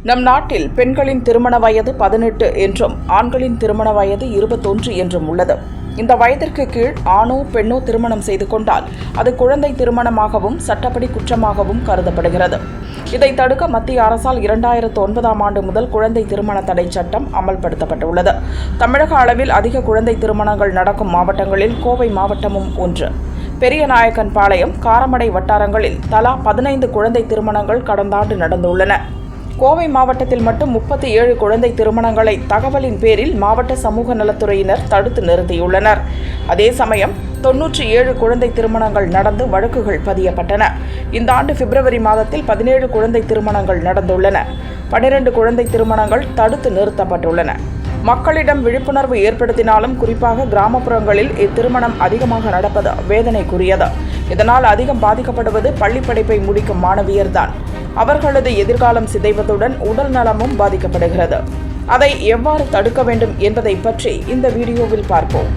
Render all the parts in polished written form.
நம் நாட்டில் பெண்களின் திருமண வயது 18 என்றும் ஆண்களின் திருமண வயது 21 என்றும் உள்ளது. இந்த வயதிற்கு கீழ் ஆணோ பெண்ணோ திருமணம் செய்து கொண்டால் அது குழந்தை திருமணமாகவும் சட்டப்படி குற்றமாகவும் கருதப்படுகிறது. இதை தடுக்க மத்திய அரசால் 2009ஆம் ஆண்டு முதல் குழந்தை திருமண தடை சட்டம் அமல்படுத்தப்பட்டுள்ளது. தமிழக அளவில் அதிக குழந்தை திருமணங்கள் நடக்கும் மாவட்டங்களில் கோவை மாவட்டமும் ஒன்று. பெரியநாயக்கன்பாளையம், காரமடை வட்டாரங்களில் தலா 15 குழந்தை திருமணங்கள் கடந்த ஆண்டு நடந்துள்ளன. கோவை மாவட்டத்தில் மட்டும் 37 குழந்தை திருமணங்களை தகவலின் பேரில் மாவட்ட சமூக நலத்துறையினர் தடுத்து நிறுத்தியுள்ளனர். அதே சமயம் 97 குழந்தை திருமணங்கள் நடந்து வழக்குகள் பதியப்பட்டன. இந்த ஆண்டு பிப்ரவரி மாதத்தில் 17 குழந்தை திருமணங்கள் நடந்துள்ளன. 12 குழந்தை திருமணங்கள் தடுத்து நிறுத்தப்பட்டுள்ளன. மக்களிடம் விழிப்புணர்வு ஏற்படுத்தினாலும் குறிப்பாக கிராமப்புறங்களில் இத்திருமணம் அதிகமாக நடப்பது வேதனைக்குரியது. இதனால் அதிகம் பாதிக்கப்படுவது பள்ளி படிப்பை முடிக்கும் மாணவியர்தான். அவர்களது எதிர்காலம் சிதைவதுடன் உடல் நலமும் பாதிக்கப்படுகிறது. அதை எவ்வாறு தடுக்க வேண்டும் என்பதை பற்றி இந்த வீடியோவில் பார்ப்போம்.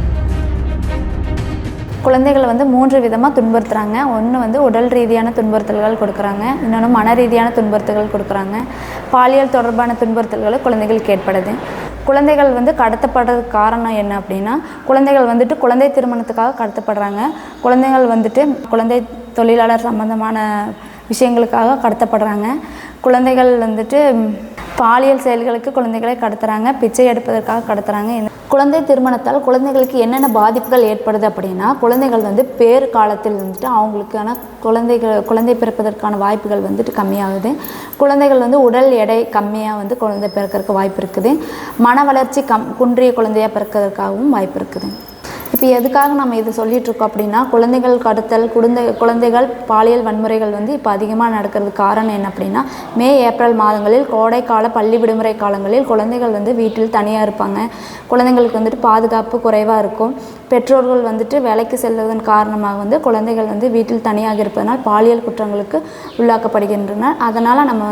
குழந்தைகளை 3 விதமாக துன்புறுத்துகிறாங்க. ஒன்று உடல் ரீதியான துன்புறுத்தல்கள் கொடுக்குறாங்க, இன்னொன்று மன ரீதியான துன்புறுத்தல்கள் கொடுக்குறாங்க. பாலியல் தொடர்பான குழந்தைகளுக்கு ஏற்படுது. குழந்தைகள் கடத்தப்படுறதுக்கு காரணம் என்ன அப்படின்னா, குழந்தைகள் குழந்தை திருமணத்துக்காக கடத்தப்படுறாங்க. குழந்தைகள் குழந்தை தொழிலாளர் சம்பந்தமான விஷயங்களுக்காக கடத்தப்படுறாங்க. குழந்தைகள் பாலியல் செயல்களுக்கு குழந்தைகளை கடத்துகிறாங்க, பிச்சை எடுப்பதற்காக கடத்துகிறாங்க. குழந்தை திருமணத்தால் குழந்தைகளுக்கு என்னென்ன பாதிப்புகள் ஏற்படுது அப்படின்னா, குழந்தைகள் பேறு காலத்தில் அவங்களுக்கான குழந்தை பிறப்பதற்கான வாய்ப்புகள் கம்மியாகுது. குழந்தைகள் உடல் எடை கம்மியாக குழந்தை பிறக்கிறதுக்கு வாய்ப்பு இருக்குது. மன வளர்ச்சி குன்றிய குழந்தையாக பிறக்கிறதுக்காகவும் வாய்ப்பு இருக்குது. இப்போ எதுக்காக நம்ம இதை சொல்லிகிட்ருக்கோம் அப்படின்னா, குழந்தைகள் கடத்தல், குழந்தைகள் பாலியல் வன்முறைகள் இப்போ அதிகமாக நடக்கிறதுக்கு காரணம் என்ன அப்படின்னா, மே ஏப்ரல் மாதங்களில் கோடைக்கால பள்ளி விடுமுறை காலங்களில் குழந்தைகள் வீட்டில் தனியாக இருப்பாங்க. குழந்தைங்களுக்கு பாதுகாப்பு குறைவாக இருக்கும். பெற்றோர்கள் வேலைக்கு செல்வதன் காரணமாக குழந்தைகள் வீட்டில் தனியாக இருப்பதனால் பாலியல் குற்றங்களுக்கு உள்ளாக்கப்படுகின்றனர். அதனால் நம்ம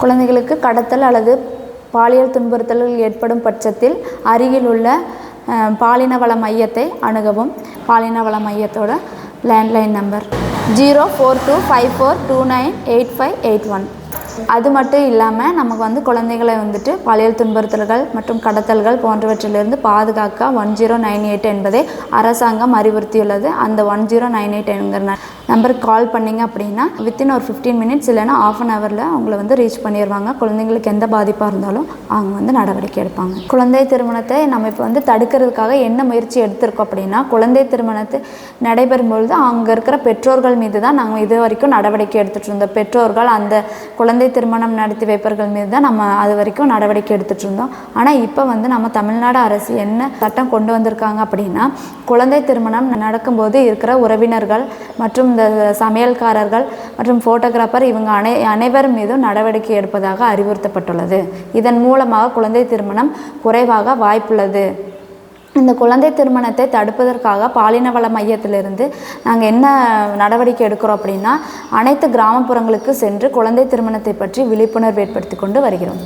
குழந்தைகளுக்கு கடத்தல் அல்லது பாலியல் துன்புறுத்தல்கள் ஏற்படும் பட்சத்தில் அருகில் உள்ள பாலின வள மையத்தை அணுகவும். பாலின வள மையத்தோட லேண்ட்லைன் நம்பர் 042542985881. அது மட்டும் இல்லாமல் நமக்கு குழந்தைகளை பாலியல் துன்புறுத்தல்கள் மற்றும் கடத்தல்கள் போன்றவற்றிலிருந்து பாதுகாக்க 1098 என்பதை அரசாங்கம் அறிவுறுத்தியுள்ளது. அந்த 1098 என்கிற நம்பருக்கு கால் பண்ணிங்க அப்படின்னா வித்தின் ஒரு 15 மினிட்ஸ் இல்லைன்னா ½ அன் ஹவரில் அவங்கள ரீச் பண்ணிடுவாங்க. குழந்தைங்களுக்கு எந்த பாதிப்பாக இருந்தாலும் அவங்க நடவடிக்கை எடுப்பாங்க. குழந்தை திருமணத்தை நம்ம இப்போ தடுக்கிறதுக்காக என்ன முயற்சி எடுத்திருக்கோம் அப்படின்னா, குழந்தை திருமணத்தை நடைபெறும் பொழுது அங்கே இருக்கிற பெற்றோர்கள் மீது தான் நாங்கள் இது வரைக்கும் நடவடிக்கை எடுத்துகிட்டு இருந்தோம். பெற்றோர்கள் அந்த குழந்தை திருமணம் நடத்தி வைப்பவர்கள் மீது தான் நம்ம அது வரைக்கும் நடவடிக்கை எடுத்துகிட்டு இருந்தோம். ஆனால் இப்போ நம்ம தமிழ்நாடு அரசு என்ன சட்டம் கொண்டு வந்திருக்காங்க அப்படின்னா, குழந்தை திருமணம் நடக்கும்போது இருக்கிற உறவினர்கள் மற்றும் இந்த சமையல்காரர்கள் மற்றும் ஃபோட்டோகிராஃபர் இவங்க அனைவர் மீதும் நடவடிக்கை எடுப்பதாக அறிவுறுத்தப்பட்டுள்ளது. இதன் மூலமாக குழந்தை திருமணம் குறைவாக வாய்ப்புள்ளது. இந்த குழந்தை திருமணத்தை தடுப்பதற்காக பாலின வள மையத்திலிருந்து நாங்கள் என்ன நடவடிக்கை எடுக்கிறோம் அப்படின்னா, அனைத்து கிராமப்புறங்களுக்கு சென்று குழந்தை திருமணத்தை பற்றி விழிப்புணர்வு ஏற்படுத்தி கொண்டு வருகிறோம்.